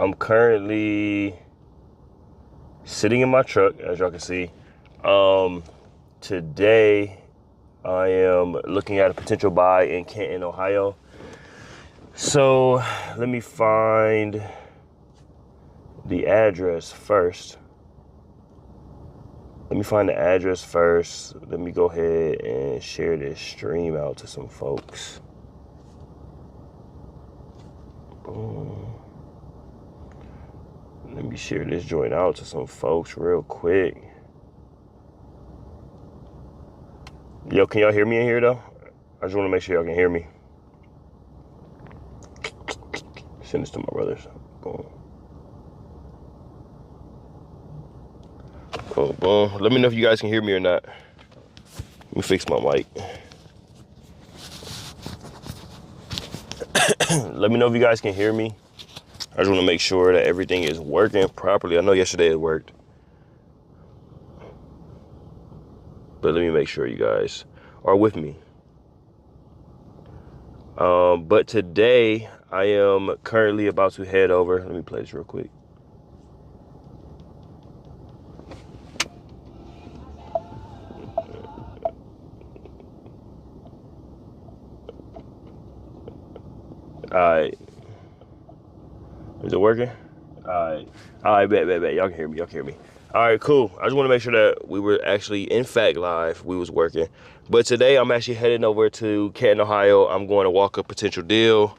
I'm currently sitting in my truck, as y'all can see. Today, I am looking at a potential buy in Canton, Ohio. So let me find the address first. Let me go ahead and share this stream out to some folks. Boom. Let me share this joint out to some folks real quick. Yo, can y'all hear me in here though? I just want to make sure y'all can hear me. Send this to my brothers. Boom. Boom, boom. Let me know if you guys can hear me or not. Let me fix my mic. Let me know if you guys can hear me. I just want to make sure that everything is working properly. I know yesterday it worked, but let me make sure you guys are with me. But today I am currently about to head over. Let me play this real quick. All right. Is it working? All right, bet. Y'all can hear me. All right, cool. I just want to make sure that we were actually, in fact, live. We was working. But today I'm actually heading over to Canton, Ohio. I'm going to walk a potential deal.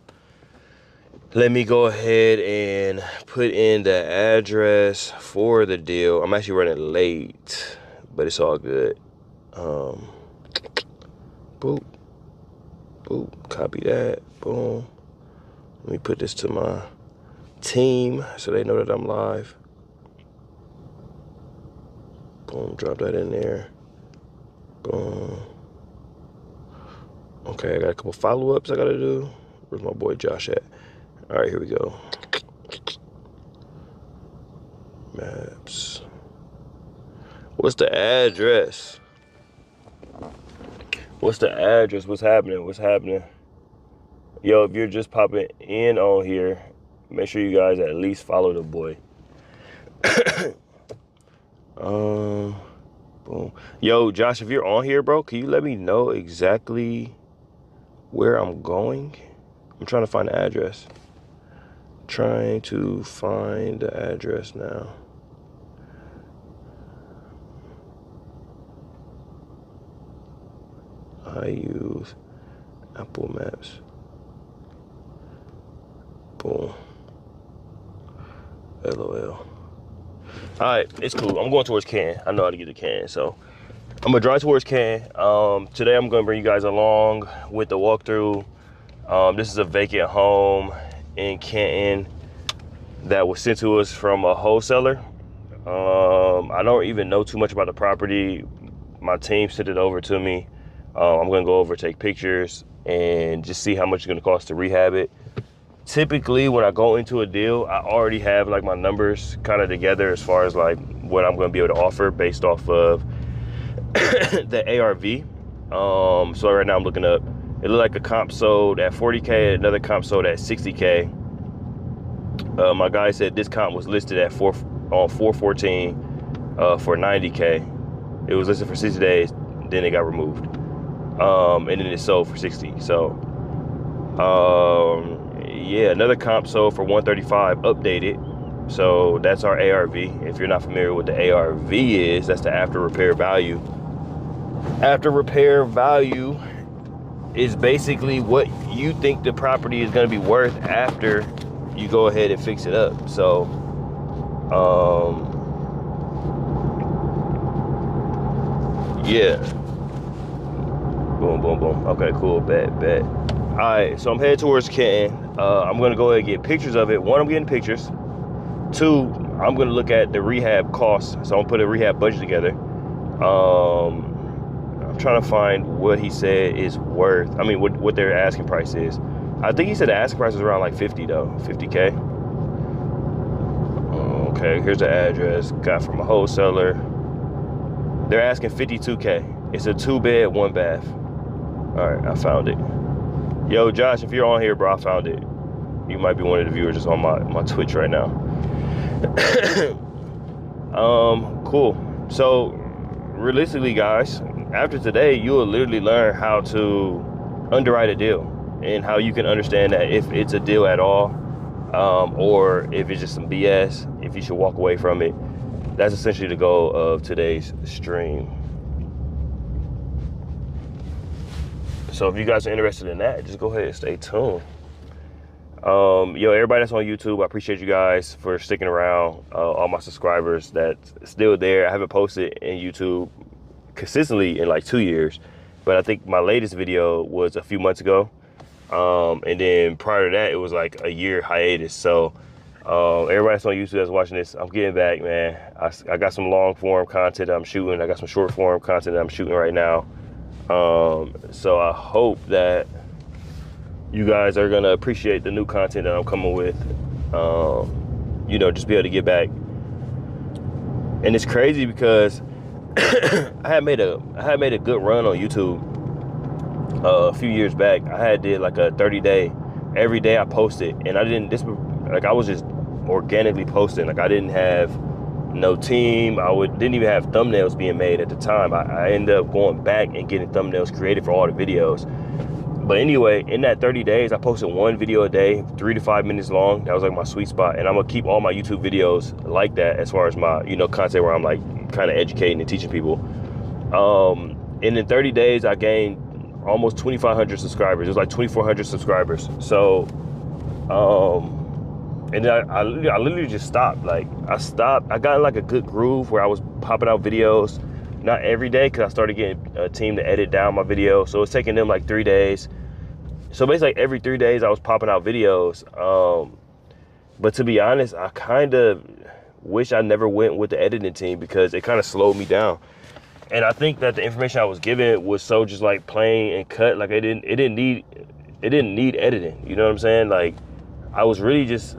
Let me go ahead and put in the address for the deal. I'm actually running late, but it's all good. Boop. Copy that. Boom. Let me put this to my team so they know that I'm live. Boom, drop that in there. Boom. Okay, I got a couple follow-ups I gotta do. Where's my boy Josh at? All right, here we go. Maps. What's the address? What's happening? Yo, if you're just popping in on here, make sure you guys at least follow the boy. Boom. Yo, Josh, if you're on here, bro, can you let me know exactly where I'm going? I'm trying to find the address. Now. I use Apple Maps. Boom. LOL. All right, it's cool. I'm going towards Canton. I know how to get to Canton, so I'm gonna drive towards Canton. Today I'm gonna bring you guys along with the walkthrough. This is a vacant home in Canton that was sent to us from a wholesaler. I don't even know too much about the property. My team sent it over to me. I'm gonna go over, take pictures, and just see how much it's gonna cost to rehab it. Typically, when I go into a deal, I already have like my numbers kind of together as far as like what I'm gonna be able to offer based off of the ARV. So right now I'm looking up, it looked like a comp sold at 40K, another comp sold at 60K. My guy said this comp was listed at 414 for 90K. It was listed for 60 days, then it got removed. And then it sold for 60. So yeah, another comp sold for 135 updated. So that's our ARV. If you're not familiar with the ARV is, that's the after repair value. After repair value is basically what you think the property is going to be worth after you go ahead and fix it up. So yeah. Boom. Okay, cool. Bet. All right, so I'm headed towards Canton. I'm gonna go ahead and get pictures of it. One, I'm getting pictures. Two, I'm gonna look at the rehab costs. So I'm gonna put a rehab budget together. I'm trying to find what he said is worth. I mean, what their asking price is. I think he said the asking price is around like 50 though, 50K. Okay, here's the address. Got from a wholesaler. They're asking 52K. It's a 2-bed, 1-bath. All right, I found it. Yo, Josh, if you're on here, bro, I found it. You might be one of the viewers just on my Twitch right now. Cool. So realistically, guys, after today, you will literally learn how to underwrite a deal and how you can understand that if it's a deal at all, or if it's just some BS, if you should walk away from it. That's essentially the goal of today's stream. So if you guys are interested in that, just go ahead and stay tuned. Yo, everybody that's on YouTube, I appreciate you guys for sticking around. All my subscribers that's still there. I haven't posted in YouTube consistently in like 2 years, but I think my latest video was a few months ago. And then prior to that, it was like a year hiatus. So everybody that's on YouTube that's watching this, I'm getting back, man. I got some long form content that I'm shooting. I got some short form content that I'm shooting right now. So I hope that you guys are gonna appreciate the new content that I'm coming with. You know, just be able to get back. And it's crazy because I had made a good run on YouTube a few years back. I did like a 30-day, every day I posted, and I was just organically posting. Like I didn't have no team. Didn't even have thumbnails being made at the time. I ended up going back and getting thumbnails created for all the videos. But anyway, in that 30 days, I posted one video a day, 3 to 5 minutes long. That was like my sweet spot. And I'm gonna keep all my YouTube videos like that as far as my, content where I'm like kind of educating and teaching people. And in 30 days, I gained almost 2,500 subscribers. It was like 2,400 subscribers. So, and then I literally just stopped. Like I got in like a good groove where I was popping out videos. Not every day, because I started getting a team to edit down my video. So it's taking them like 3 days. So basically every 3 days I was popping out videos. But to be honest, I kind of wish I never went with the editing team because it kind of slowed me down. And I think that the information I was given was so just like plain and cut. Like it didn't need editing. You know what I'm saying? Like I was really just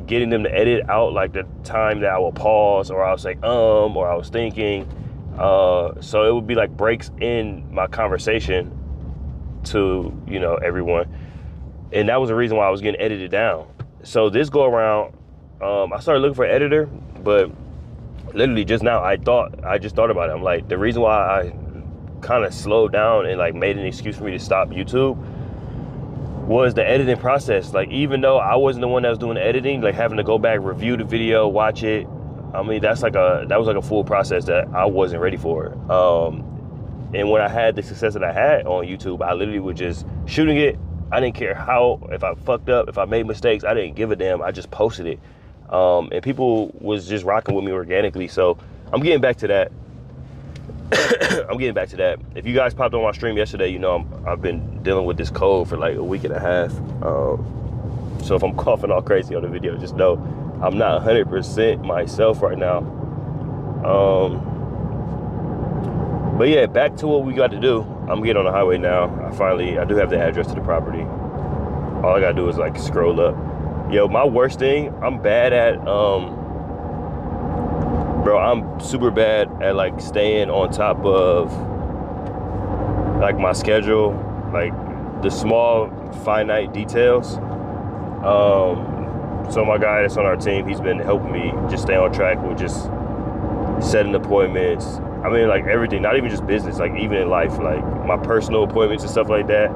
getting them to edit out like the time that I would pause, or I was like, or I was thinking. So it would be like breaks in my conversation to, everyone. And that was the reason why I was getting edited down. So this go around, I started looking for an editor, but literally just now I just thought about it. I'm like, the reason why I kind of slowed down and like made an excuse for me to stop YouTube was the editing process. Like, even though I wasn't the one that was doing the editing, like having to go back, review the video, watch it. I mean, that was like a full process that I wasn't ready for. And when I had the success that I had on YouTube, I literally was just shooting it. I didn't care if I fucked up, if I made mistakes, I didn't give a damn. I just posted it. And people was just rocking with me organically. So I'm getting back to that. If you guys popped on my stream yesterday, I've been dealing with this cold for like a week and a half. So if I'm coughing all crazy on the video, just know I'm not 100% myself right now. But yeah, back to what we got to do. I'm getting on the highway now. I do have the address to the property. All I gotta do is like scroll up. Yo, my worst thing, I'm super bad at like staying on top of like my schedule, like the small finite details. So my guy that's on our team, he's been helping me just stay on track with just setting appointments. I mean, like everything, not even just business, like even in life, like my personal appointments and stuff like that.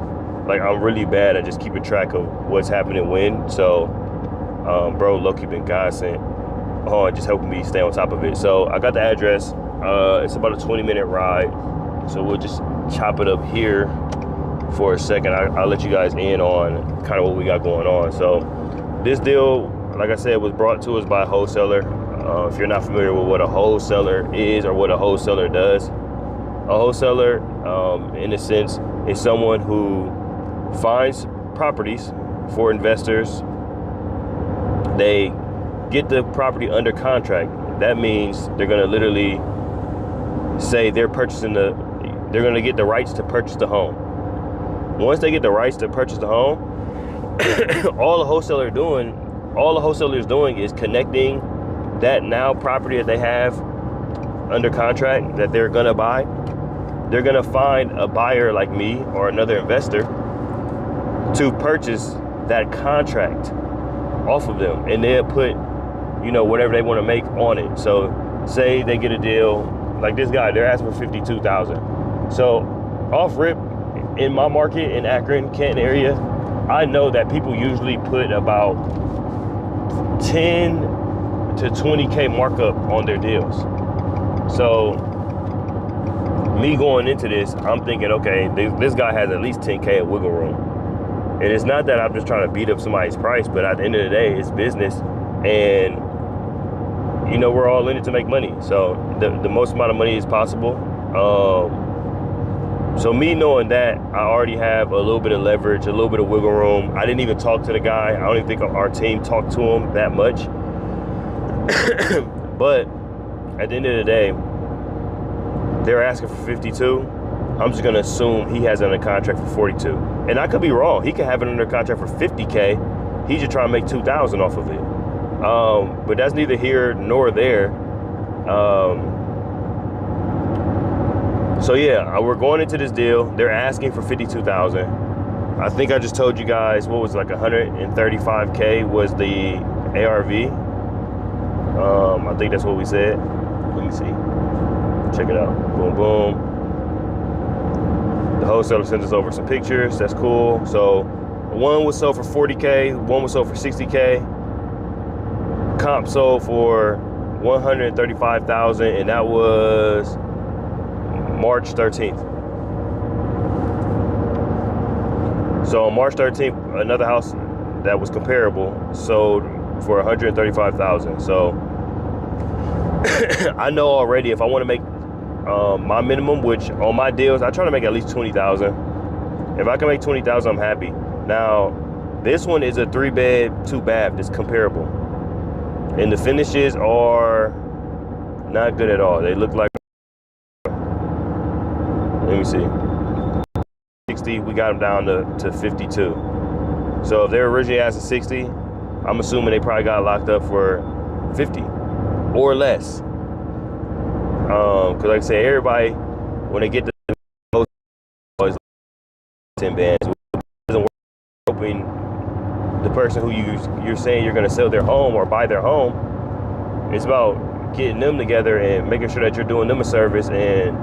Like I'm really bad at just keeping track of what's happening when. So, bro, low-key been godsend on just helping me stay on top of it. So I got the address. It's about a 20-minute ride. So we'll just chop it up here for a second. I'll let you guys in on kind of what we got going on. So this deal, like I said, was brought to us by a wholesaler. If you're not familiar with what a wholesaler is or what a wholesaler does, a wholesaler, in a sense, is someone who finds properties for investors. They get the property under contract. That means they're going to literally say they're going to get the rights to purchase the home. Once they get the rights to purchase the home, all the wholesaler is doing is connecting that now property that they have under contract that they're gonna buy. They're gonna find a buyer like me or another investor to purchase that contract off of them, and they'll put, you know, whatever they want to make on it. So say they get a deal like this guy, they're asking for 52,000. So off rip, in my market in Akron, Canton area, I know that people usually put about 10 to 20K markup on their deals. So me going into this, I'm thinking, okay, this guy has at least 10K of wiggle room. And it's not that I'm just trying to beat up somebody's price, but at the end of the day, it's business. And, you know, we're all in it to make money. So the most amount of money is possible. So me knowing that, I already have a little bit of leverage, a little bit of wiggle room. I didn't even talk to the guy. I don't even think our team talked to him that much. But at the end of the day, they're asking for 52. I'm just gonna assume he has it under contract for 42. And I could be wrong. He could have it under contract for 50K. He's just trying to make 2,000 off of it. But that's neither here nor there. So yeah, we're going into this deal. They're asking for 52,000. I think I just told you guys, what was it, like 135K was the ARV. I think that's what we said. Let me see. Check it out. Boom, boom. The wholesaler sent us over some pictures. That's cool. So one was sold for 40K. One was sold for 60K. Comp sold for 135,000, and that was March 13th. So on March 13th, another house that was comparable sold for 135,000. So I know already if I want to make my minimum, which on my deals, I try to make at least 20,000. If I can make 20,000, I'm happy. Now, this one is a 3-bed, 2-bath that's comparable. And the finishes are not good at all. They look like, let me see, 60, we got them down to 52. So if they're originally asking 60, I'm assuming they probably got locked up for 50 or less. Cause like I say, everybody, when they get the most, always 10 bands. It doesn't work hoping the person who you're saying you're gonna sell their home or buy their home. It's about getting them together and making sure that you're doing them a service and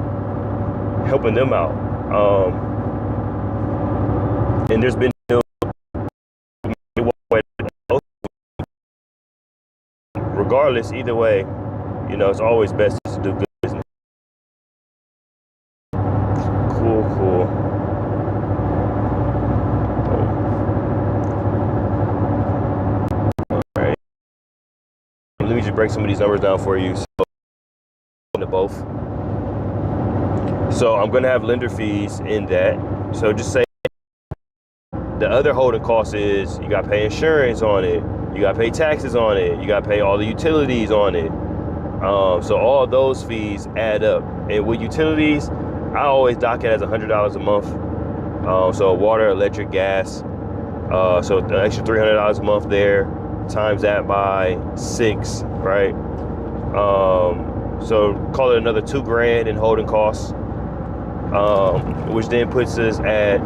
helping them out. And there's been regardless, either way, you know, it's always best to do good business. Cool, cool. All right. Let me just break some of these numbers down for you. So, to both. So I'm gonna have lender fees in that. So just say the other holding cost is you gotta pay insurance on it, you gotta pay taxes on it, you gotta pay all the utilities on it. So all those fees add up. And with utilities, I always dock it as $100 a month. So water, electric, gas. So the extra $300 a month there, times that by 6, right? So call it another $2,000 in holding costs, which then puts us at,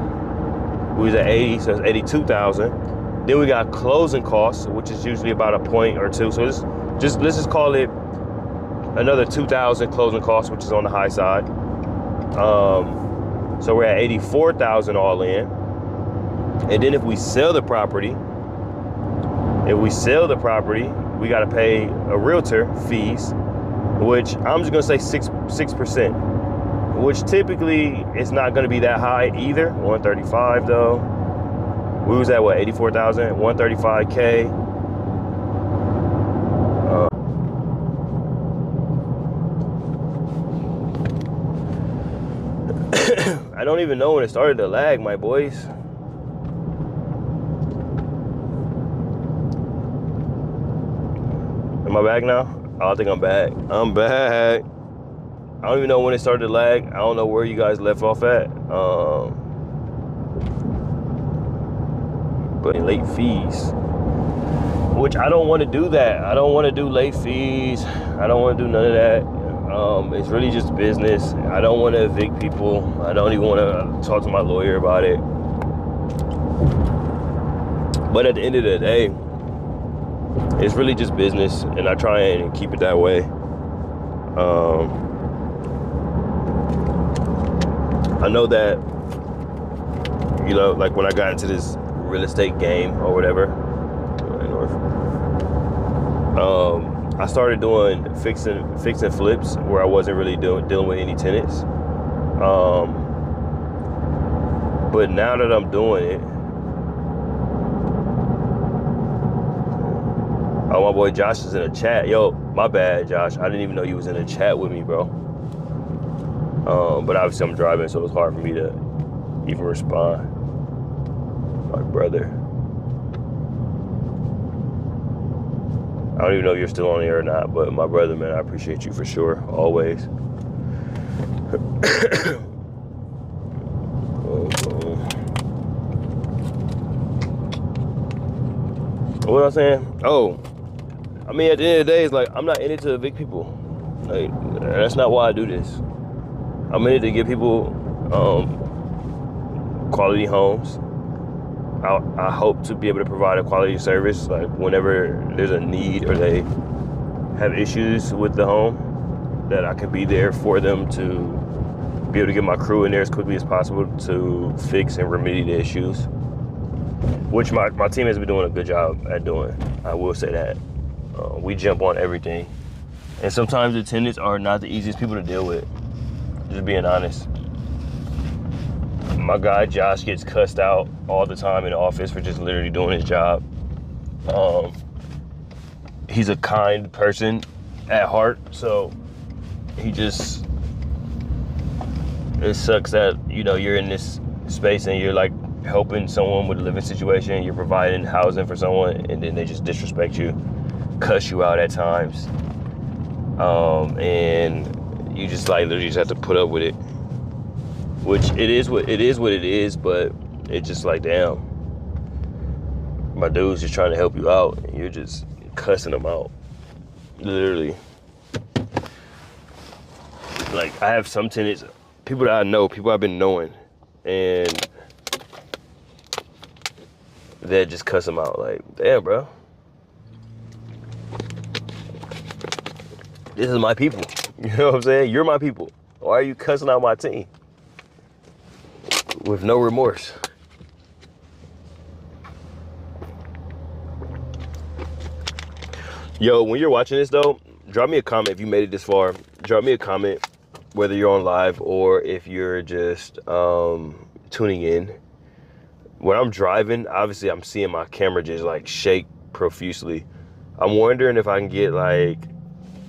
we was at 80, so it's 82,000. Then we got closing costs, which is usually about a point or two. So let's just call it another 2,000 closing costs, which is on the high side. So we're at 84,000 all in. And then if we sell the property, we got to pay a realtor fees, which I'm just gonna say 6%, which typically it's not gonna be that high either. 135 though. We was at what, 84,000, 135K. I don't even know when it started to lag, my boys. Am I back now? Oh, I think I'm back. I'm back. I don't even know when it started to lag. I don't know where you guys left off at. But late fees, which I don't want to do that. I don't want to do late fees. I don't want to do none of that. It's really just business. I don't want to evict people. I don't even want to talk to my lawyer about it. But at the end of the day, It's really just business, and I try and keep it that way. I know that, you know, like when I got into this real estate game or whatever, I started doing fixing flips where I wasn't really dealing with any tenants. But now that I'm doing it, oh, my boy Josh is in a chat. Yo, my bad, Josh. I didn't even know you was in a chat with me, bro. But obviously I'm driving, so it's hard for me to even respond. My brother. I don't even know if you're still on the air or not, but my brother, man, I appreciate you for sure, always. What was I saying? Oh, I mean, at the end of the day, it's like, I'm not in it to evict people. Like, that's not why I do this. I'm in it to give people quality homes. I hope to be able to provide a quality service, like whenever there's a need or they have issues with the home, that I can be there for them to be able to get my crew in there as quickly as possible to fix and remedy the issues, which my team has been doing a good job at doing. I will say that. We jump on everything. And sometimes the tenants are not the easiest people to deal with, just being honest. My guy Josh gets cussed out all the time in the office for just literally doing his job. He's a kind person at heart, so it sucks that, you know, you're in this space and you're like helping someone with a living situation, you're providing housing for someone, and then they just disrespect you, cuss you out at times, and you just like literally just have to put up with it. Which it is what it is, but it's just like, damn, my dude's just trying to help you out, and you're just cussing them out, literally. Like, I have some tenants, people that I know, people I've been knowing, and they just cuss them out. Like, damn, bro, this is my people. You know what I'm saying? You're my people. Why are you cussing out my team with no remorse? Yo, when you're watching this though, drop me a comment if you made it this far. Drop me a comment, whether you're on live or if you're just tuning in. When I'm driving, obviously I'm seeing my camera just like shake profusely. I'm wondering if I can get like,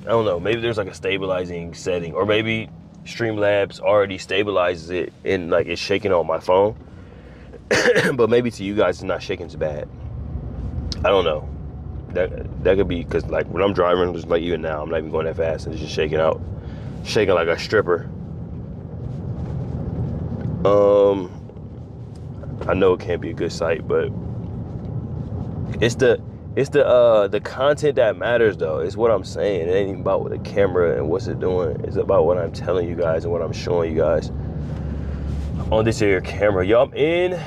I don't know, maybe there's like a stabilizing setting, or maybe Streamlabs already stabilizes it and like it's shaking on my phone. But maybe to you guys it's not shaking so bad. I don't know. That could be because like when I'm driving, just like even now, I'm not even going that fast and it's just shaking out, shaking like a stripper. I know it can't be a good sight, but it's the content that matters though. It's what I'm saying. It ain't even about what the camera and what's it doing. It's about what I'm telling you guys and what I'm showing you guys on this here camera. Yo, I'm in.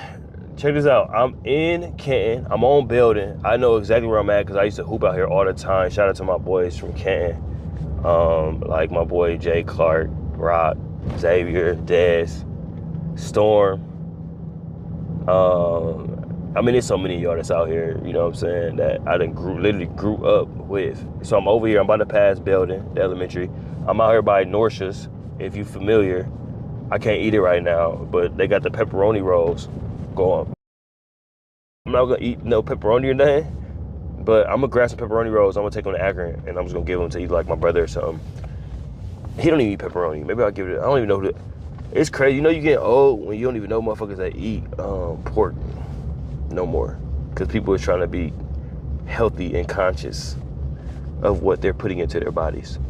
Check this out. I'm in Canton. I'm on Building. I know exactly where I'm at because I used to hoop out here all the time. Shout out to my boys from Canton. Like my boy Jay Clark, Rock, Xavier, Dez, Storm. I mean, there's so many of y'all that's out here, you know what I'm saying, that I literally grew up with. So I'm over here. I'm about to pass Building, the elementary. I'm out here by Norcia's, if you're familiar. I can't eat it right now, but they got the pepperoni rolls going. I'm not gonna eat no pepperoni or nothing, but I'm gonna grab some pepperoni rolls. I'm gonna take them to Akron, and I'm just gonna give them to either like my brother or something. He don't even eat pepperoni. Maybe I'll give it. I don't even know who. It's crazy. You know, you get old when you don't even know motherfuckers that eat pork no more, because people are trying to be healthy and conscious of what they're putting into their bodies.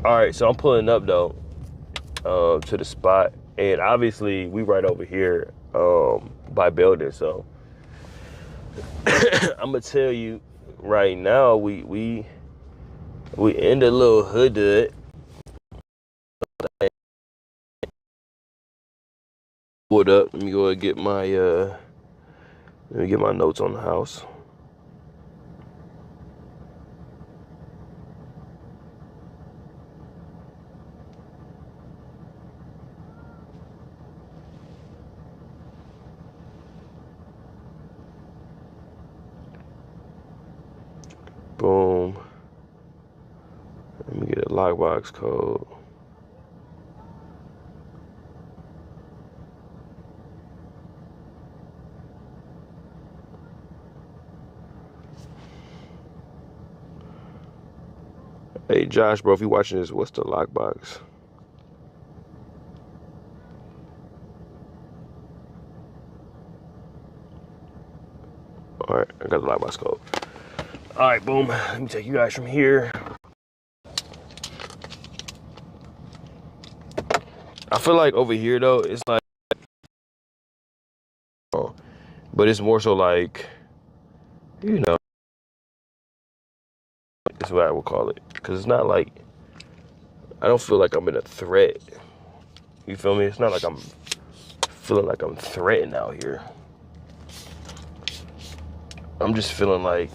All right, so I'm pulling up though to the spot, and obviously we right over here by Building. So I'm gonna tell you right now, we in the little hood. What up? Let me go and get my let me get my notes on the house. Boom. Let me get a lockbox code. Hey Josh, bro, if you watching this, what's the lockbox? All right, I got the lockbox code. All right, boom. Let me take you guys from here. I feel like over here though, it's like, but it's more so like, you know, that's what I would call it. Cause it's not like, I don't feel like I'm in a threat. You feel me? It's not like I'm feeling like I'm threatened out here. I'm just feeling like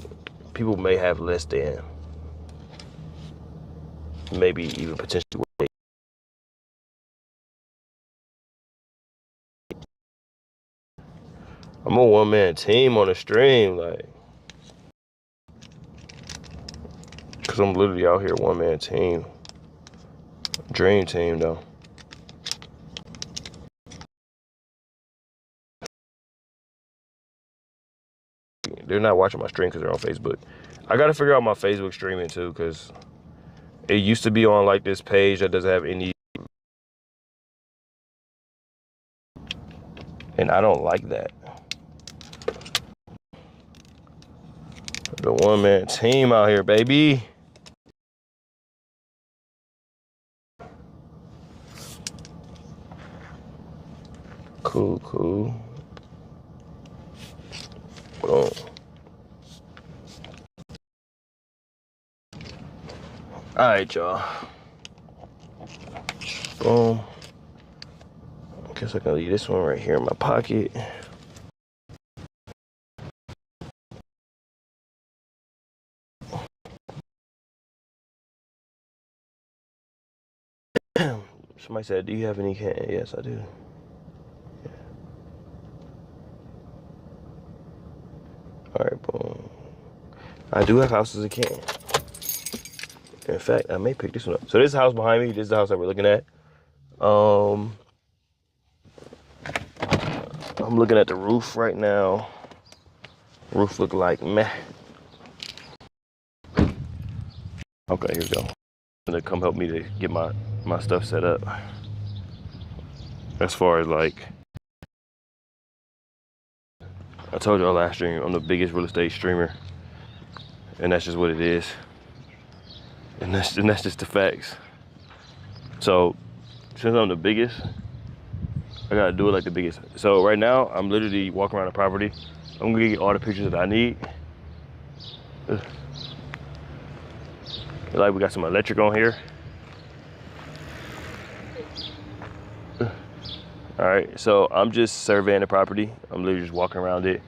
people may have less than, maybe even potentially what they. I'm a one-man team on the stream, like, cause I'm literally out here one-man team. Dream team though. They're not watching my stream because they're on Facebook. I gotta figure out my Facebook streaming too, because it used to be on like this page that doesn't have any, and I don't like that. The one-man team out here, baby. Cool, cool. Boom. All right, y'all. Boom. I guess I can leave this one right here in my pocket. Somebody said, do you have any can? Yes, I do. Yeah. All right, boom. I do have houses that can. In fact, I may pick this one up. So this house behind me, this is the house that we're looking at. I'm looking at the roof right now. Roof look like meh. Okay, here we go. Gonna come help me to get my stuff set up. As far as like, I told y'all last stream, I'm the biggest real estate streamer, and that's just what it is. And that's just the facts. So since I'm the biggest, I gotta do it like the biggest. So right now, I'm literally walking around the property. I'm gonna get all the pictures that I need. Like we got some electric on here. All right, so I'm just surveying the property. I'm literally just walking around it.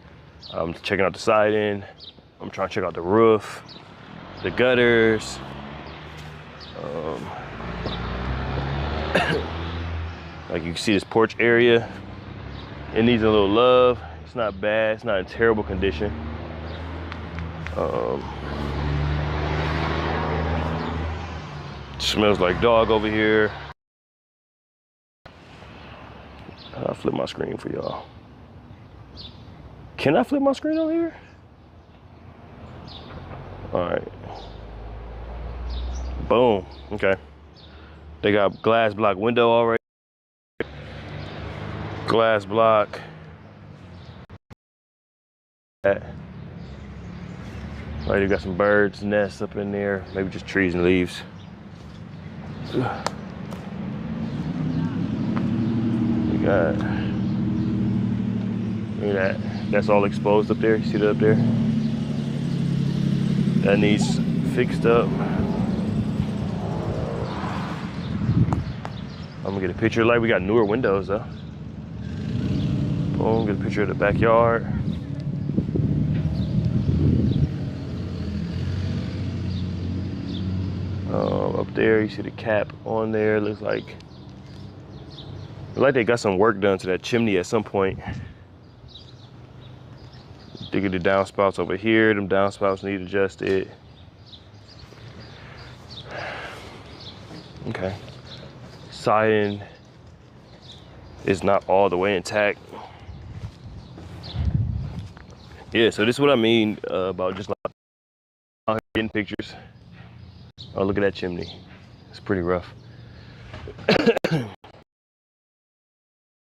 I'm checking out the siding. I'm trying to check out the roof, the gutters. Like you can see this porch area. It needs a little love. It's not bad. It's not in terrible condition. Smells like dog over here. I'll flip my screen for y'all. Can I flip my screen on here? All right. Boom. Okay. They got glass block window already. Glass block. Like you got some birds nests up in there. Maybe just trees and leaves. We got, look at that. That's all exposed up there. You see that up there? That needs fixed up. I'm gonna get a picture. Like we got newer windows though. Boom, get a picture of the backyard. Up there, you see the cap on there. Looks like they got some work done to that chimney at some point. Digging the downspouts over here. Them downspouts need adjusted. Okay. Siding is not all the way intact. Yeah, so this is what I mean about just like out here getting pictures. Oh, look at that chimney. It's pretty rough.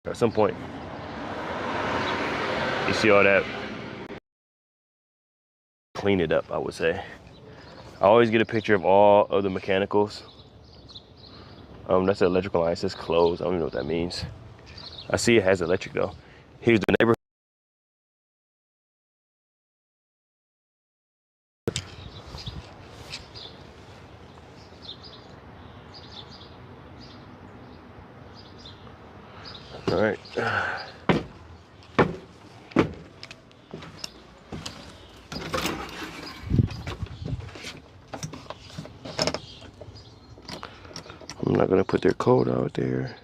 At some point, you see all that, clean it up, I would say. I always get a picture of all of the mechanicals. That's the electrical line. It says closed. I don't even know what that means. I see it has electric though. Here's the neighborhood. All right. I'm not gonna put their code out there.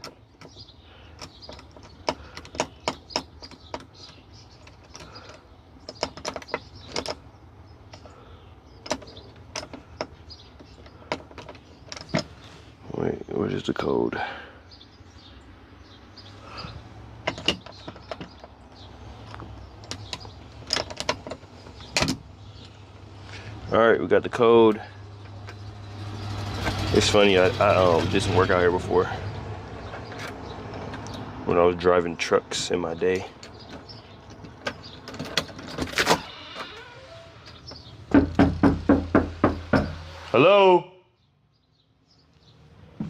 Wait, where's the code? All right, we got the code. It's funny, I did some work out here before when I was driving trucks in my day. Hello?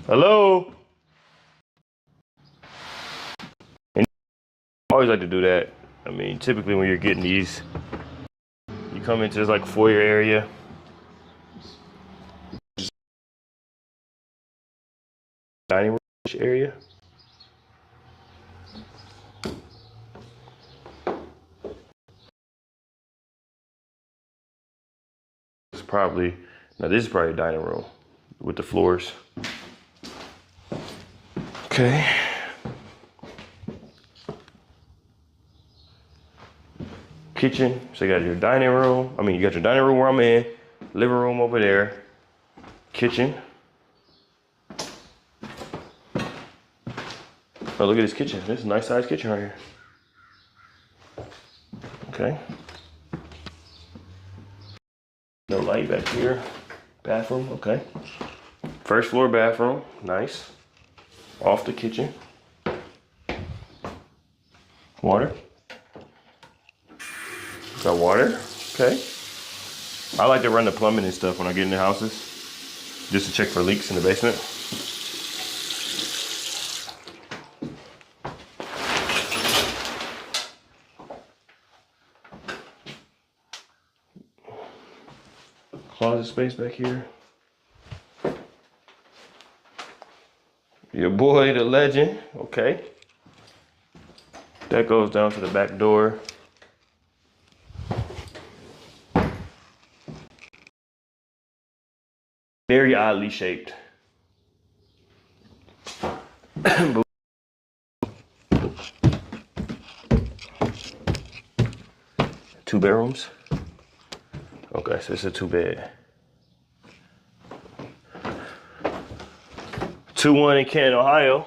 Hello? And I always like to do that. I mean, typically when you're getting these, you come into this like foyer area. Dining room area. It's probably, now this is probably a dining room with the floors. Okay. Kitchen, so you got your dining room. I mean, you got your dining room where I'm in, living room over there, kitchen. Oh, look at this kitchen. This is a nice sized kitchen right here. Okay. No light back here. Bathroom, okay. First floor bathroom, nice. Off the kitchen. Water. Got water, okay. I like to run the plumbing and stuff when I get in the houses, just to check for leaks in the basement. Closet space back here. Your boy, the legend, okay. That goes down to the back door. Very oddly shaped. Two bedrooms. Okay, so it's a 2-bed. 2-1 in Canton, Ohio.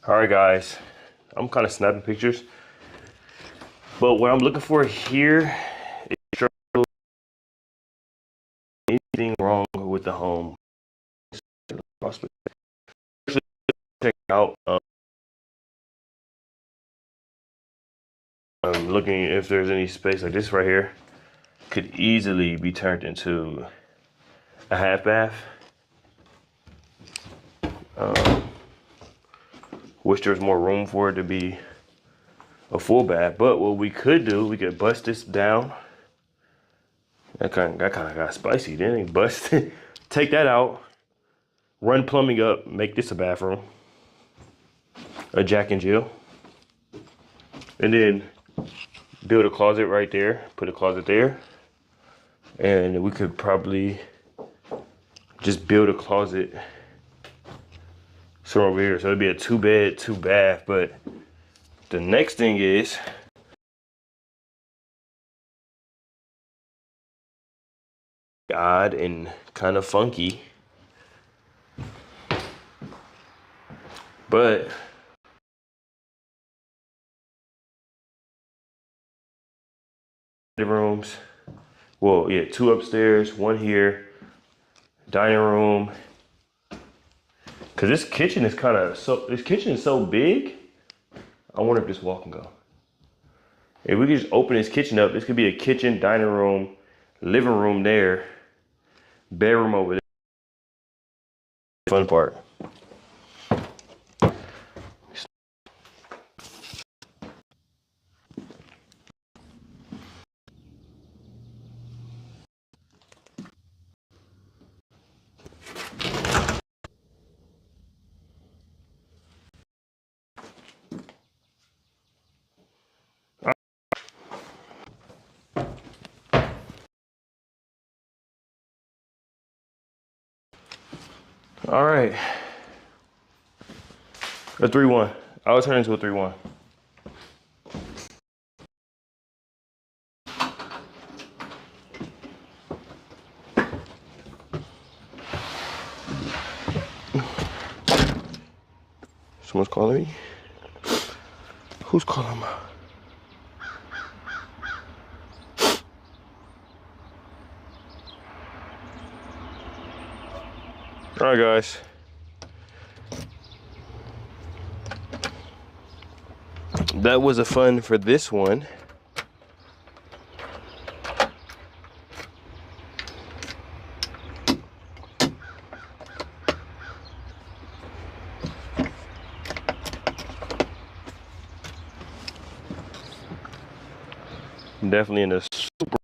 All right, guys, I'm kind of snapping pictures, but what I'm looking for here is anything wrong with the home. Check out. I'm looking if there's any space like this right here. Could easily be turned into a half bath. Wish there was more room for it to be a full bath, but what we could do, we could bust this down. That kind of got spicy, didn't it? Bust it, take that out, run plumbing up, make this a bathroom. a Jack and Jill. And then build a closet right there, put a closet there. And we could probably just build a closet somewhere over here. So it'd be a 2-bed, 2-bath. But the next thing is odd and kind of funky, but the rooms, well, yeah, 2 upstairs, 1 here, dining room. Cause this kitchen is kind of this kitchen is so big. I wonder if this wall can go. If we could just open this kitchen up, this could be a kitchen, dining room, living room there, bedroom over there. Fun part. All right, a 3-1. I'll turn into a 3-1. Someone's calling me. Who's calling me? All right, guys. That was a fun for this one. Definitely in a super.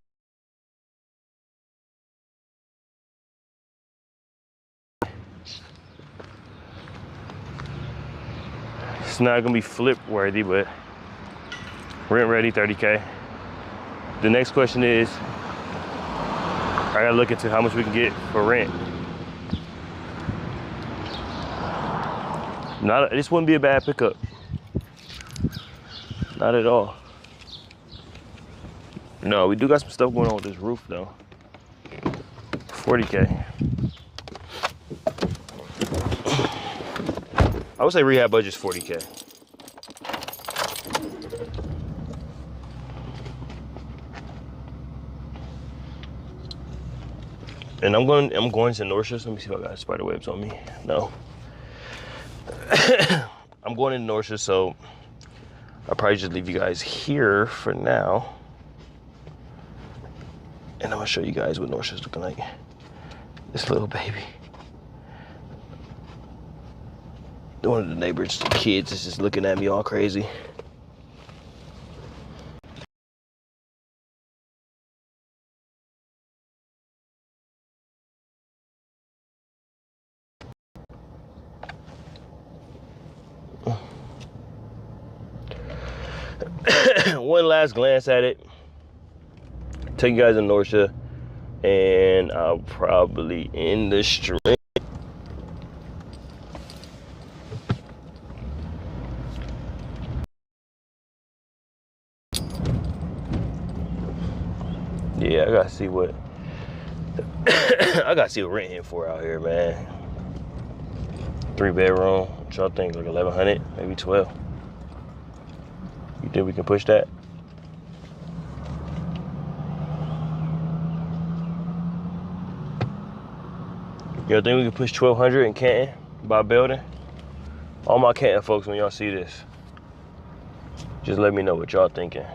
It's not gonna be flip worthy, but rent ready, 30K. The next question is, I gotta look into how much we can get for rent. This wouldn't be a bad pickup. Not at all. No, we do got some stuff going on with this roof though. 40K. I would say rehab budget's 40K. And I'm going to Norcia. Let me see if I got spider webs on me. No. I'm going to Norcia, so I'll probably just leave you guys here for now. And I'm gonna show you guys what Norcia's looking like. This little baby. One of the neighbors' kids is just looking at me all crazy. One last glance at it. Take you guys in Norcia, and I'll probably end the stream. Yeah, I gotta see what I gotta see what rent here for out here, man. 3-bedroom. What y'all think? Like 1,100, maybe 12. You think we can push that? Y'all think we can push 1,200 in Canton by building? All my Canton folks, when y'all see this, just let me know what y'all thinking.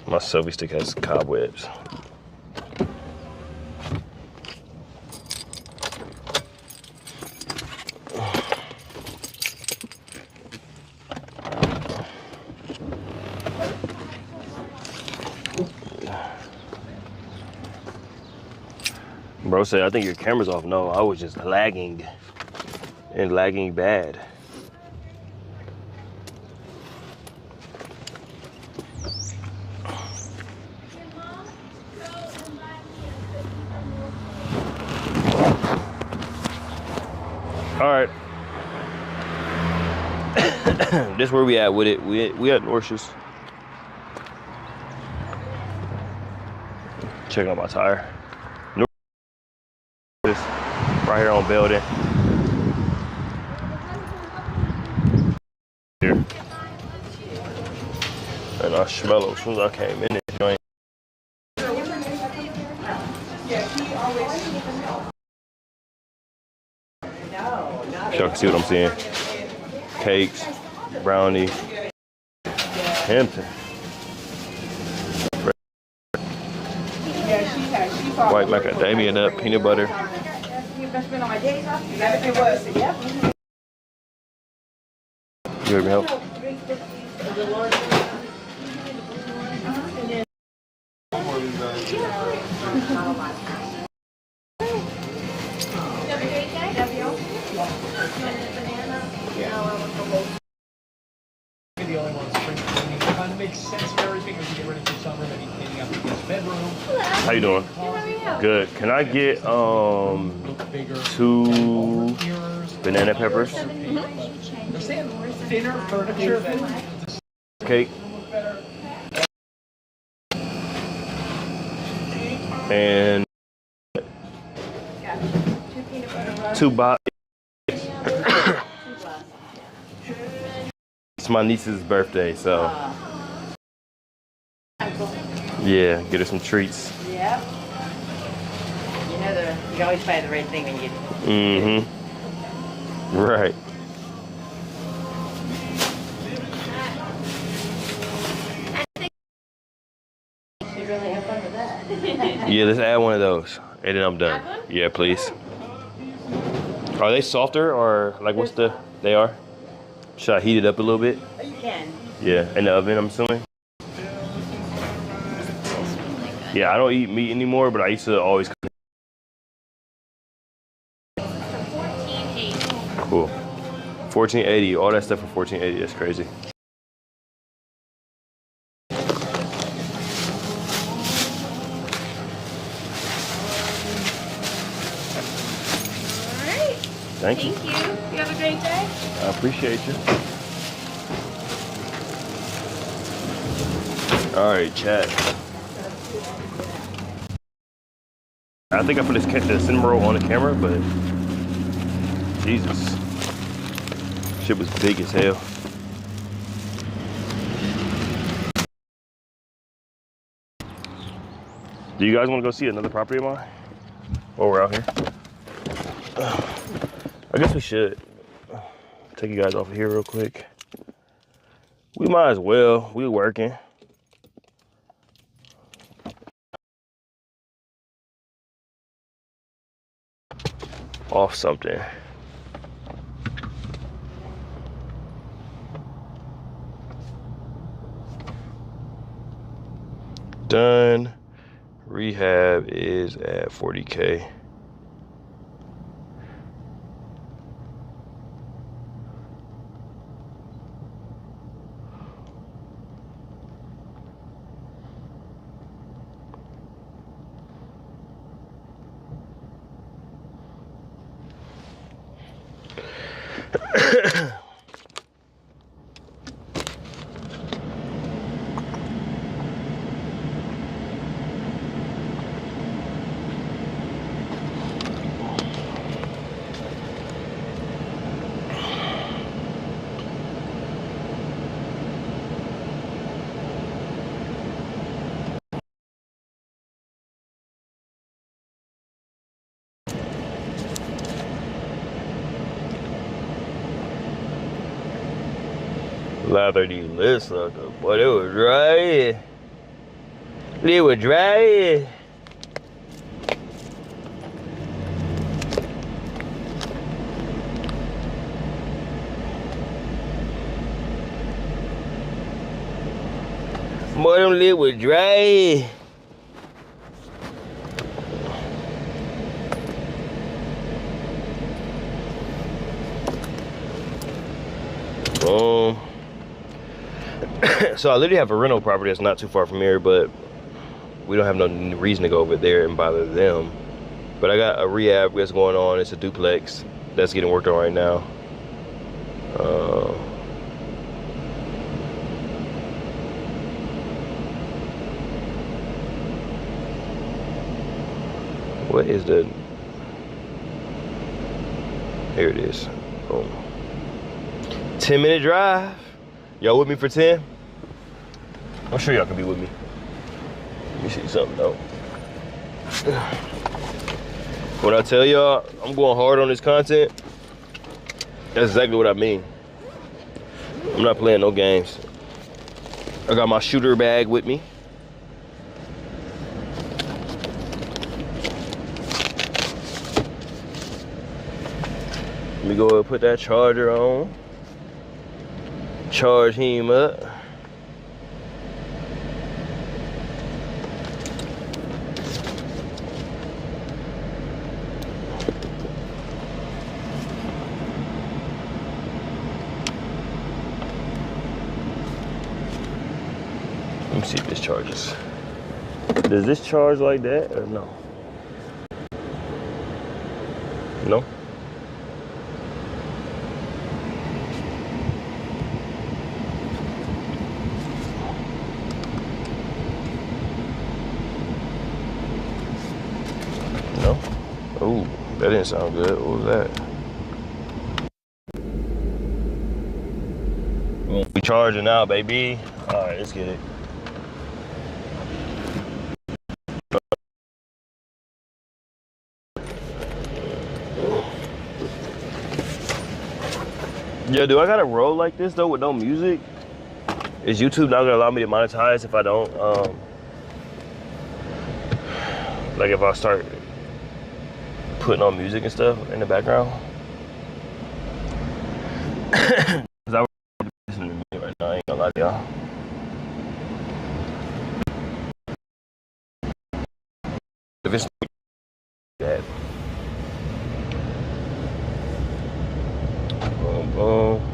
My selfie stick has cobwebs. Bro said, I think your camera's off. No, I was just lagging. And lagging bad. All right. This where we at with it. We at Norsh's. Checking out my tire. Right here on Belden. Here. And I smell them as soon as I came in this joint. Y'all can see what I'm seeing. Cakes, brownie, Hampton. White macadamia nut, peanut butter. You heard me help? The only one spring cleaning. It kind of makes sense for everything as you get ready for summer, maybe cleaning up the guest bedroom. How you doing? Good. Can I get 2 banana peppers? They're saying thinner furniture that Cake. And 2 bottles. It's my niece's birthday, so yeah, get her some treats. Yep. You know, you always buy the right thing when you get. Mm-hmm. Right. You really have fun with that. Yeah, let's add one of those, and then I'm done. Yeah, please. Are they softer or like what's the? They are. Should I heat it up a little bit? You can. Yeah, in the oven, I'm assuming. Yeah, I don't eat meat anymore, but I used to always cook. Cool. 1480, all that stuff for 1480. That's crazy. All right. Thank you. Thank you. You have a great day. I appreciate you. All right, chat. I think I put the cinnamon roll on the camera, but Jesus, shit was big as hell. Do you guys want to go see another property of mine while we're out here? I guess we should. Take you guys off of here real quick. We might as well. We working. Off something. Done. Rehab is at 40K. Lather these lips sucker. Boy, they were dry. They were dry. Boy, them lips were dry. So I literally have a rental property that's not too far from here, but we don't have no reason to go over there and bother them. But I got a rehab that's going on. It's a duplex that's getting worked on right now. What is the... Here it is. Boom. 10-minute drive. Y'all with me for 10? I'm sure y'all can be with me. Let me see something though. When I tell y'all I'm going hard on this content, that's exactly what I mean. I'm not playing no games. I got my shooter bag with me. Let me go and put that charger on. Charge him up. Let me see if this charges. Does this charge like that or no? No? No? Ooh, that didn't sound good. What was that? We charging now, baby. All right, let's get it. Yeah, do I gotta roll like this though with no music? Is YouTube not gonna allow me to monetize if I don't, like if I start putting on music and stuff in the background? Cause I listening to music right now, I ain't gonna lie to y'all. If it's bad. Boom, boom.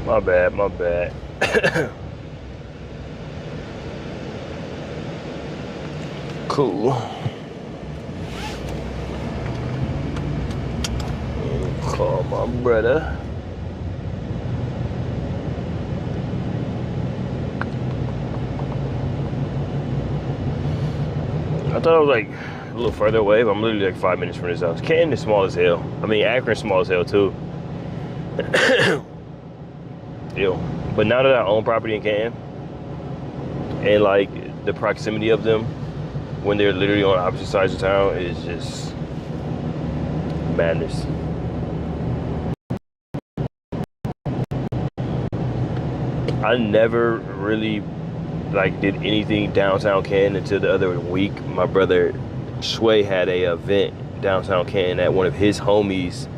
My bad, my bad. Cool. Call my brother. thought I was like a little further away, but I'm literally like 5 minutes from this house. Canton is small as hell. I mean, Akron's small as hell too. Ew. But now that I own property in Canton, and like the proximity of them when they're literally on opposite sides of town is just madness. I never really like did anything downtown Canton until the other week. My brother Sway had a event downtown Canton at one of his homies'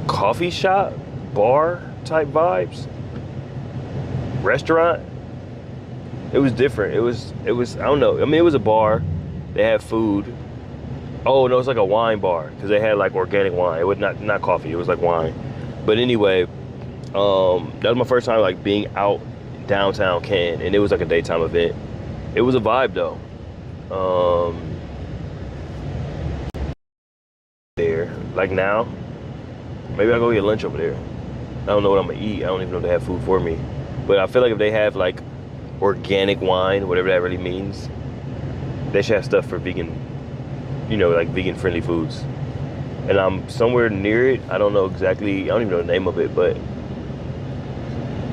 coffee shop, bar type vibes, restaurant. It was different. It was I don't know. I mean, it was a bar. They had food. Oh no, it's like a wine bar because they had like organic wine. It was not coffee. It was like wine. But anyway, that was my first time like being out downtown Canton, and it was like a daytime event. It was a vibe though. There, like now, maybe I'll go get lunch over there. I don't know what I'm gonna eat. I don't even know if they have food for me. But I feel like if they have like organic wine, whatever that really means, they should have stuff for vegan, you know, like vegan friendly foods. And I'm somewhere near it. I don't know exactly, I don't even know the name of it, but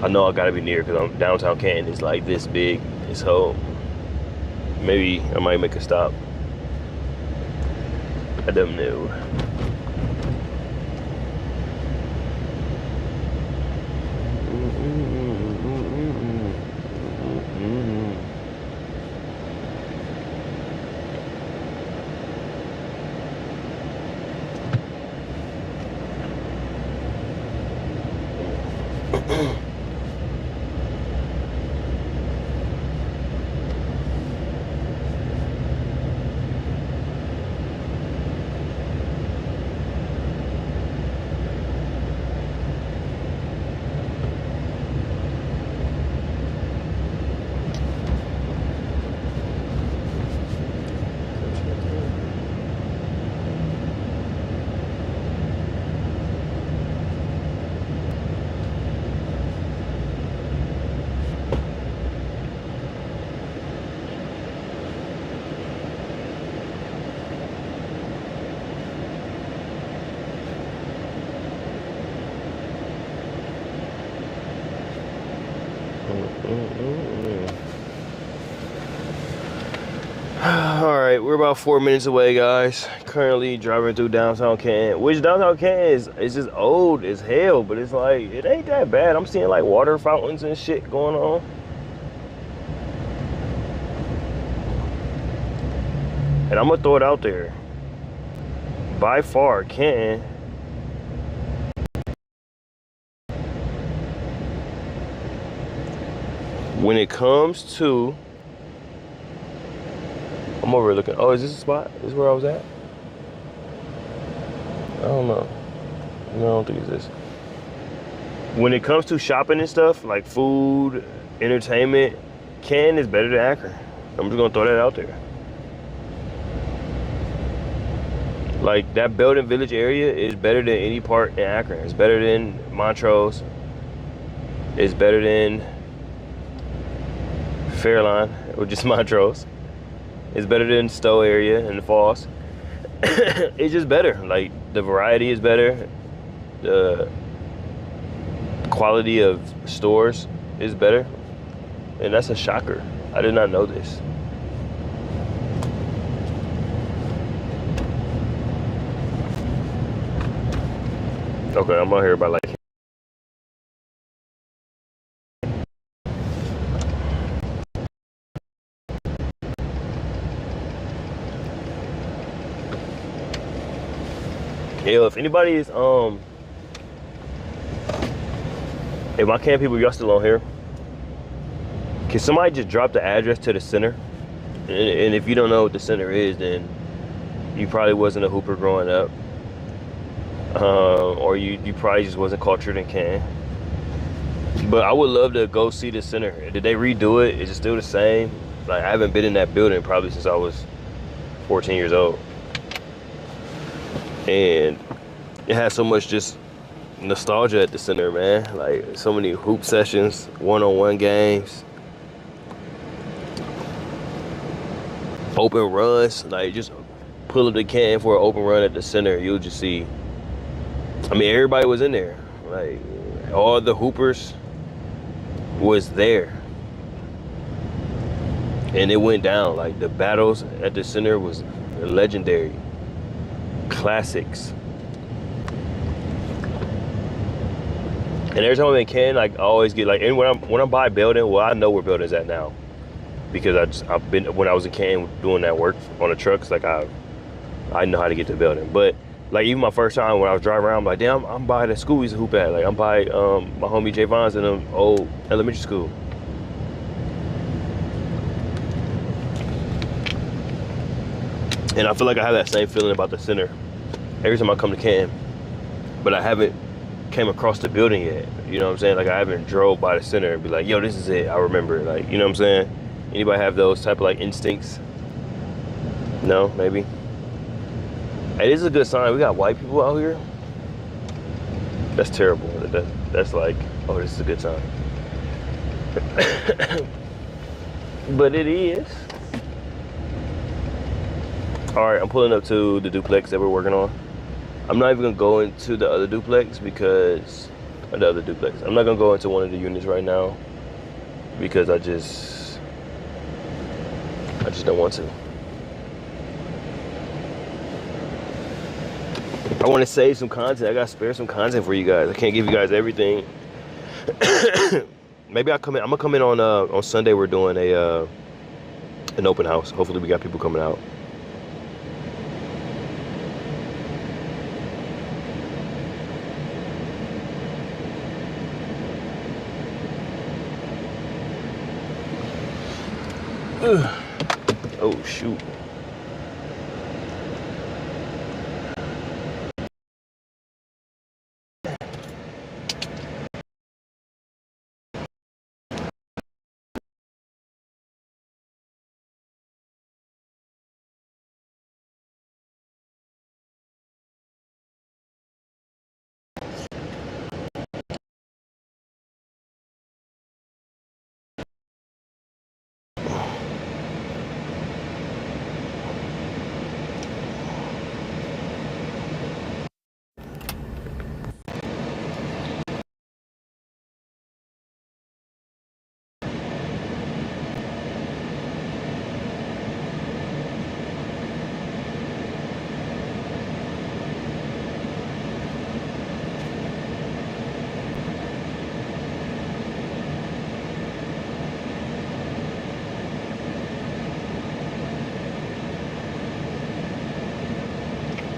I know I gotta be near because I'm downtown Canton is like this big. So maybe I might make a stop. I don't know. All right, we're about 4 minutes away, guys. Currently driving through downtown Canton, which downtown Canton is just old as hell, but it's like, it ain't that bad. I'm seeing like water fountains and shit going on. And I'm gonna throw it out there. By far, Canton when it comes to, I'm over looking. Oh, is this the spot? Is this where I was at? I don't know. No, I don't think it's this. When it comes to shopping and stuff, like food, entertainment, Canton is better than Akron. I'm just gonna throw that out there. Like that Belden Village area is better than any part in Akron. It's better than Montrose. It's better than Fairline, or just Montrose. It's better than Stowe area and the Falls. It's just better. Like the variety is better. The quality of stores is better. And that's a shocker. I did not know this. Okay, I'm out here by like yo, if anybody is if my camp people, y'all still on here, can somebody just drop the address to the center? And if you don't know what the center is, then you probably wasn't a hooper growing up. Or you probably just wasn't cultured in Canton. But I would love to go see the center. Did they redo it? Is it still the same? Like, I haven't been in that building probably since I was 14 years old. And it has so much just nostalgia at the center, man. Like, so many hoop sessions, one-on-one games. open runs, like just pull up the can for an open run at the center, you'll just see. I mean, everybody was in there. Like all the hoopers was there. And it went down. Like the battles at the center was legendary. Classics. And every time I'm in Canton, like I always get like, and when I'm by Belden, well, I know where Belden's at now, because I've been, when I was in Canton doing that work on the trucks, like I know how to get to Belden. But like even my first time when I was driving around, I'm like, damn, I'm by the school we used to hoop at. Like I'm by my homie Jay Vons in an old elementary school. And I feel like I have that same feeling about the center every time I come to Canton, but I haven't came across the building yet. You know what I'm saying? Like I haven't drove by the center and be like, yo, this is it. I remember it. Like, you know what I'm saying? Anybody have those type of like instincts? No, maybe. Hey, this is a good sign. We got white people out here. That's terrible. That's like, oh, this is a good sign. But it is. All right, I'm pulling up to the duplex that we're working on. I'm not even gonna go into the other duplex because, I'm not gonna go into one of the units right now because I just don't want to. I want to save some content. I gotta spare some content for you guys. I can't give you guys everything. Maybe I'm gonna come in on Sunday. We're doing an open house. Hopefully we got people coming out. Oh shoot.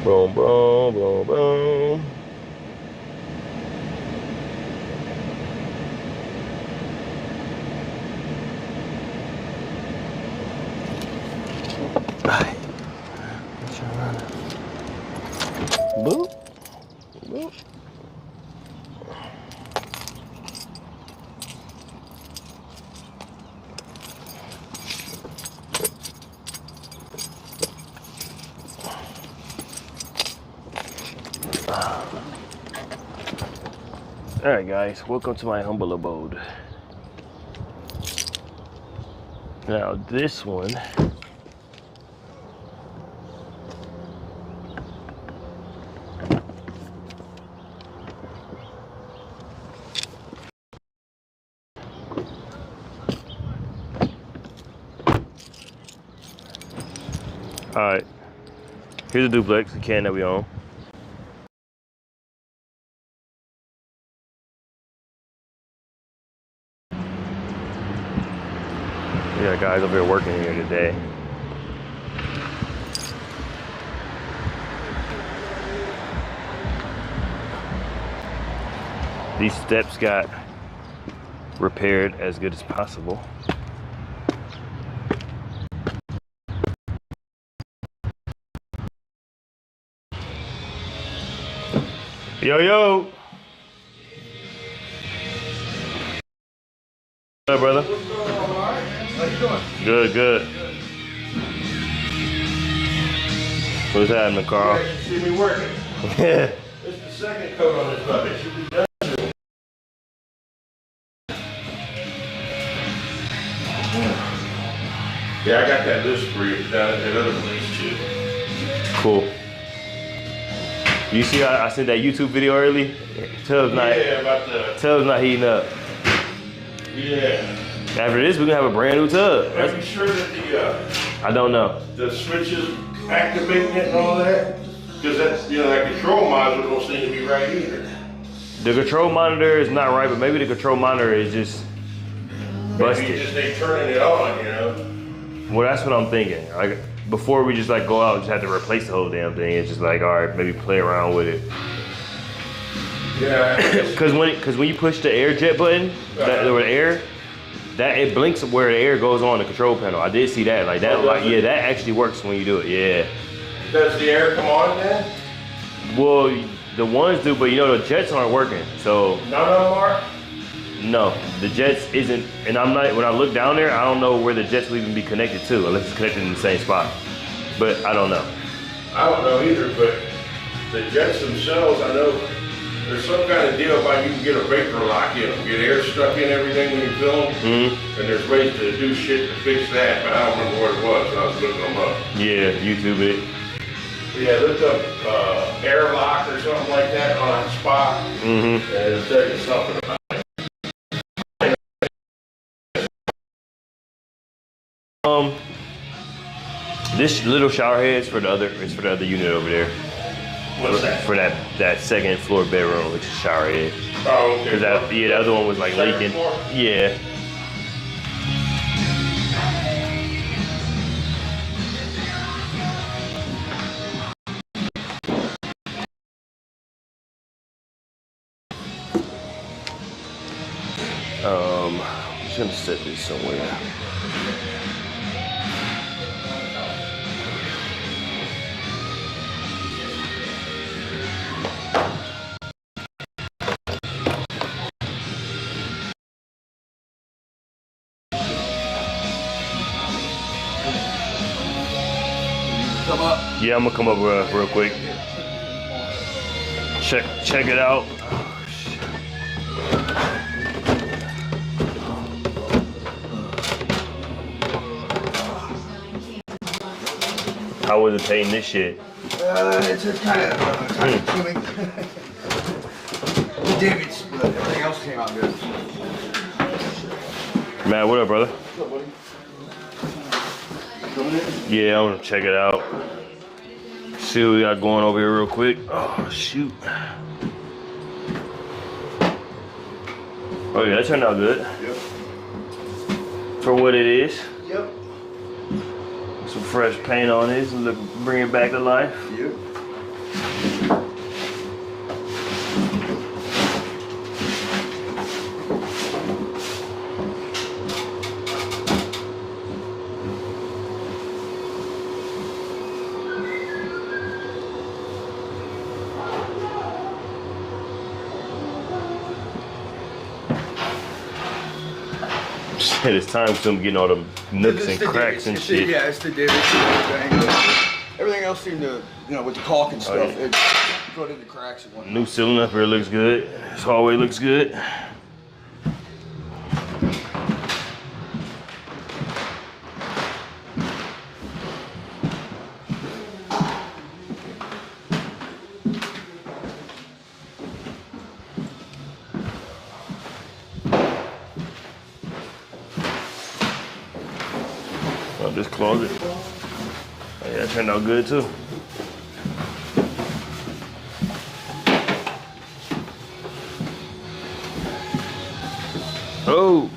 Boom, boom, boom, boom. Boop. Boop. All right, guys, welcome to my humble abode. Now, this one, all right, here's a duplex, the can that we own. We got guys over here working here today. These steps got repaired as good as possible. Yo, yo. What's up, brother? What's going on, all right? How you doing? Good, good. What's happening, Carl? You see me working. Yeah. It's the second coat on this puppy. Should be done soon. Yeah, I got that have this for you down at that other place too. Cool. You see, I sent that YouTube video early. Tub's not heating up. Yeah. After this, we're gonna have a brand new tub. Are you sure that I don't know. the switches activating it and all that? Because that's, that control module don't seem to be right either. The control monitor is not right, but maybe the control monitor is just Maybe busted. you just ain't turning it on, Well, that's what I'm thinking. Like before we just like go out and just have to replace the whole damn thing. It's just like, all right, maybe play around with it. Yeah. Cause when you push the air jet button, or the air, that it blinks where the air goes on the control panel. I did see that. Like that, yeah, that actually works when you do it. Yeah. Does the air come on then? Well, the ones do, but the jets aren't working. So None of them are? no, the jets isn't. And I'm not. When I look down there, I don't know where the jets will even be connected to, unless it's connected in the same spot. But I don't know. I don't know either, but the jets themselves, I know there's some kind of deal about you can get a vapor lock in them, get air stuck in everything when you fill them, and there's ways to do shit to fix that, but I don't remember what it was, so I was looking them up. Yeah, YouTube it. Yeah, look up airlock or something like that on Spot, and it'll tell you something about it. This little shower head is for the other unit over there. What's that? For that second floor bedroom, which is shower head. Oh, okay. Cause the other one was like Second leaking. floor? Yeah. I'm just gonna set this somewhere. Come up. Yeah, I'm gonna come up real quick. Check it out. How was it painting this shit? It's just kind of consuming. The damage, but everything else came out good. Matt, what up, brother? What's up, buddy? Coming in? Yeah, I'm gonna check it out. See what we got going over here real quick. Oh, shoot. Oh yeah, that turned out good. Yep. For what it is. Yep. Some fresh paint on this and bring it back to life. Yep. Shit, it's time for them getting all the nooks and cracks and shit. Yeah, it's the divots and everything. Everything else seemed to, with the caulk and stuff, yeah. it got into cracks and whatnot. New ceiling up here looks good. This hallway looks good. This closet. Oh, yeah, that turned out good too. Oh.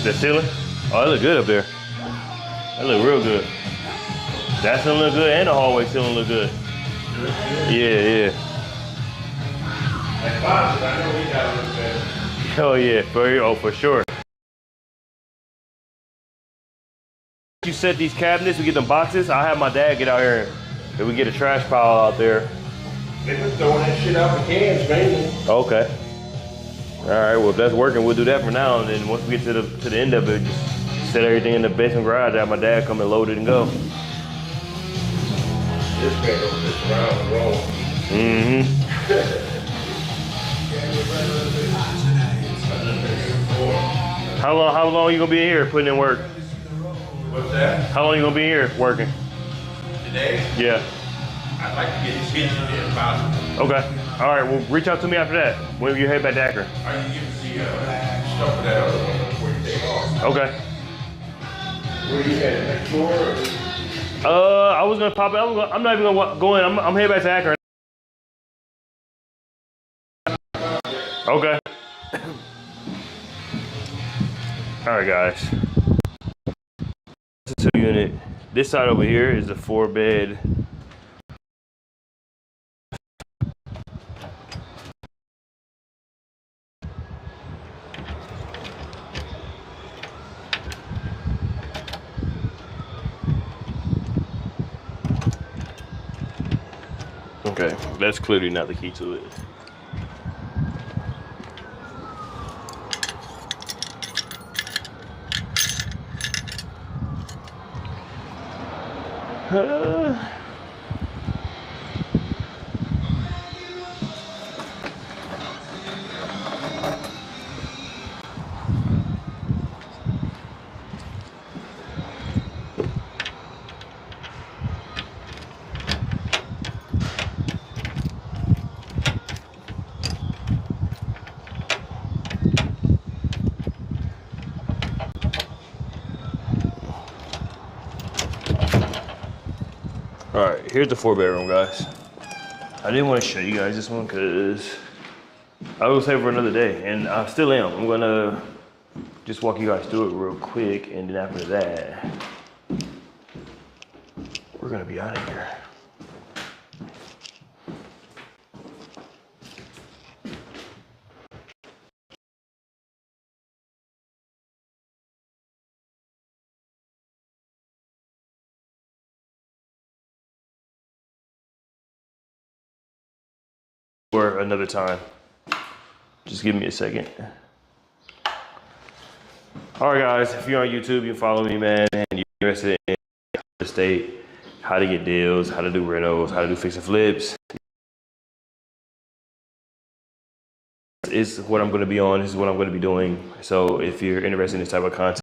The ceiling? Oh, that look good up there. That look real good. That ceiling look good and the hallway ceiling look good. Yeah, yeah. Like Bob said, I know he got a little better. Oh yeah, for sure. You set these cabinets, we get them boxes. I'll have my dad get out here and we get a trash pile out there. They've been throwing that shit out in cans mainly. Okay. All right, well if that's working, we'll do that for now, and then once we get to the end of it, just Set everything in the basement garage. Have my dad come and load it and go. This man over this round and roll. How long you gonna be in here putting in work? What's that? How long you gonna be here working? Today? Yeah. I'd like to get his kitchen if possible. Okay. All right. Well, reach out to me after that when you head back to Akron. I can give you the stuff for that other one before you take off. Okay. Where you headed? Next door? I was gonna pop it. I'm not even gonna go in. I'm heading back to Akron. Okay. All right, guys. It's a 2-unit. This side over here is a 4-bed. Okay, that's clearly not the key to it. All right, here's the 4-bedroom, guys. I didn't want to show you guys this one because I will save for another day, and I still am. I'm gonna just walk you guys through it real quick, and then after that, we're gonna be out of here. For another time. Just give me a second. All right, guys, if you're on YouTube, you follow me, man, and you're interested in real estate, how to get deals, how to do rentals, how to do fix and flips. This is what I'm going to be on. This is what I'm going to be doing. So if you're interested in this type of content,